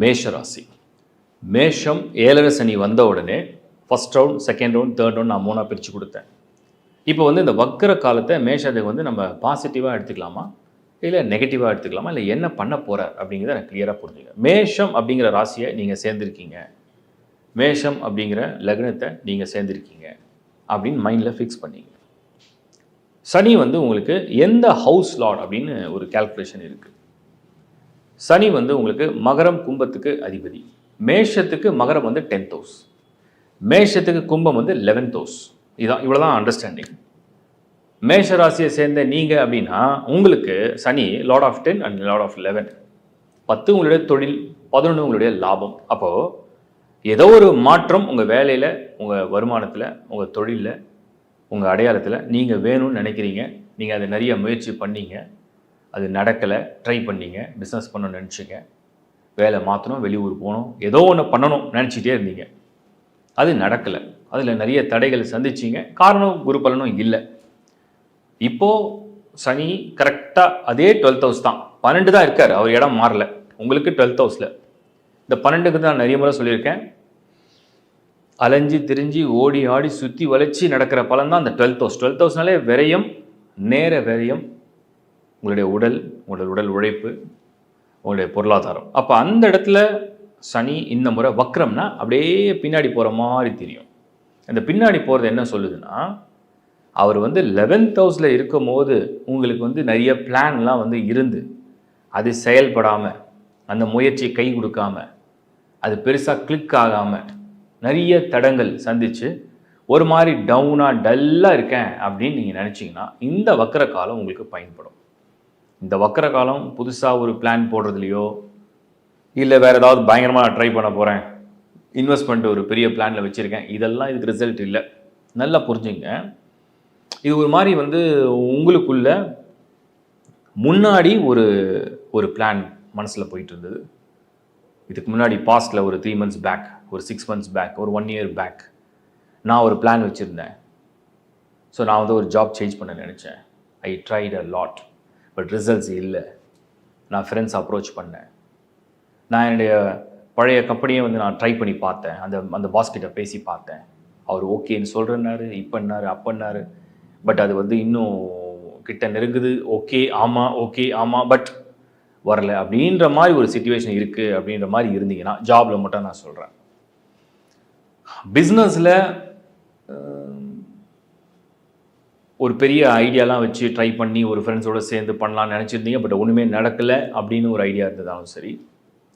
மேஷ ராசி. மேஷம் 7.5 சனி வந்த உடனே first round, second round, third round நான் 3 பிரித்து கொடுத்தேன். இப்போ இந்த வக்கர காலத்தை மேஷத்துக்கு நம்ம பாசிட்டிவாக எடுத்துக்கலாமா, இல்லை நெகட்டிவாக எடுத்துக்கலாமா, இல்லை என்ன பண்ண போகிறார் அப்படிங்கிறத எனக்கு கிளியராக புரிஞ்சுங்க. மேஷம் அப்படிங்கிற ராசியை நீங்கள் சேர்ந்துருக்கீங்க, மேஷம் அப்படிங்கிற லக்னத்தை நீங்கள் சேர்ந்துருக்கீங்க அப்படின்னு மைண்டில் ஃபிக்ஸ் பண்ணிங்க. சனி உங்களுக்கு எந்த ஹவுஸ் லார்ட் அப்படின்னு ஒரு கால்குலேஷன் இருக்குது. சனி உங்களுக்கு மகரம் கும்பத்துக்கு அதிபதி. மேஷத்துக்கு மகரம் 10th ஹவுஸ், மேஷத்துக்கு கும்பம் 11th ஹவுஸ். இதுதான், இவ்வளோதான் அண்டர்ஸ்டாண்டிங். மேஷ ராசியை சேர்ந்த நீங்கள் அப்படின்னா உங்களுக்கு Shani lord of 10 and lord of 11. 10 உங்களுடைய தொழில், 11 உங்களுடைய லாபம். அப்போது ஏதோ ஒரு மாற்றம் உங்கள் வேலையில், உங்கள் வருமானத்தில், உங்கள் தொழிலில், உங்கள் அடையாளத்தில் நீங்கள் வேணும்னு நினைக்கிறீங்க. நீங்கள் அதை நிறைய முயற்சி பண்ணீங்க, அது நடக்கலை. ட்ரை பண்ணீங்க, பிஸ்னஸ் பண்ணணும்னு நினச்சிங்க, வேலை மாற்றணும், வெளியூர் போகணும், ஏதோ ஒன்று பண்ணணும் நினச்சிட்டே இருந்தீங்க. அது நடக்கலை. அதில் நிறைய தடைகள் சந்திச்சிங்க. காரணம் குரு பலனும் இல்லை. இப்போது சனி கரெக்டாக அதே 12th ஹவுஸ் தான், 12 தான் இருக்கார். அவர் இடம் மாறலை. உங்களுக்கு 12th ஹவுஸில் இந்த 12க்கு தான் நிறைய முறை சொல்லியிருக்கேன். அலைஞ்சி திரிஞ்சு ஓடி ஆடி சுற்றி வளைச்சி நடக்கிற பலன் தான் அந்த 12th ஹவுஸ். 12th ஹவுஸ்னாலே விரயம், நேர விரயம், உங்களுடைய உடல் உழைப்பு, உங்களுடைய பொருளாதாரம். அப்போ அந்த இடத்துல சனி இந்த முறை வக்ரம்னா அப்படியே பின்னாடி போகிற மாதிரி தெரியும். அந்த பின்னாடி போகிறது என்ன சொல்லுதுன்னா, அவர் 11th ஹவுஸில் இருக்கும் போது உங்களுக்கு நிறைய பிளான்லாம் இருந்து அது செயல்படாமல், அந்த முயற்சி கை கொடுக்காம, அது பெருசாக கிளிக் ஆகாமல், நிறைய தடங்கள் சந்தித்து ஒரு மாதிரி டவுனாக டல்லாக இருக்கேன் அப்படின்னு நீங்கள் நினச்சிங்கன்னா இந்த வக்கர காலம் உங்களுக்கு பயன்படும். இந்த வக்கர காலம் புதுசாக ஒரு பிளான் போடுறதுலையோ, இல்லை வேறு ஏதாவது பயங்கரமாக ட்ரை பண்ண போகிறேன், இன்வெஸ்ட்மெண்ட் ஒரு பெரிய பிளானில் வச்சுருக்கேன், இதெல்லாம் இதுக்கு ரிசல்ட் இல்லை. நல்லா புரிஞ்சுங்க. இது ஒரு மாதிரி உங்களுக்குள்ள முன்னாடி ஒரு பிளான் மனசில் போயிட்டு இருந்தது. இதுக்கு முன்னாடி பாஸ்டில் ஒரு 3 months பேக், ஒரு 6 months பேக், ஒரு 1 year பேக் நான் ஒரு பிளான் வச்சுருந்தேன். ஸோ நான் ஒரு ஜாப் சேஞ்ச் பண்ண நினச்சேன். I tried a lot, but results இல்லை. நான் ஃப்ரெண்ட்ஸ் அப்ரோச் பண்ணேன். நான் என்னுடைய பழைய கம்பெனியை நான் ட்ரை பண்ணி பார்த்தேன். அந்த பாஸ்கிட்ட பேசி பார்த்தேன். அவர் ஓகேன்னு சொல்கிறேன்னாரு, இப்போன்னாரு, அப்போன்னாரு. பட் அது இன்னும் கிட்ட நெருங்குது. ஓகே ஆமாம் பட் வரல அப்படின்ற மாதிரி ஒரு சிச்சுவேஷன் இருக்குது. அப்படின்ற மாதிரி இருந்தீங்கன்னா, ஜாபில் மட்டும் நான் சொல்கிறேன். பிஸ்னஸில் ஒரு பெரிய ஐடியாலாம் வச்சு ட்ரை பண்ணி ஒரு ஃப்ரெண்ட்ஸோடு சேர்ந்து பண்ணலான்னு நினச்சிருந்தீங்க, பட் ஒன்றுமே நடக்கலை அப்படின்னு ஒரு ஐடியா இருந்ததாலும் சரி,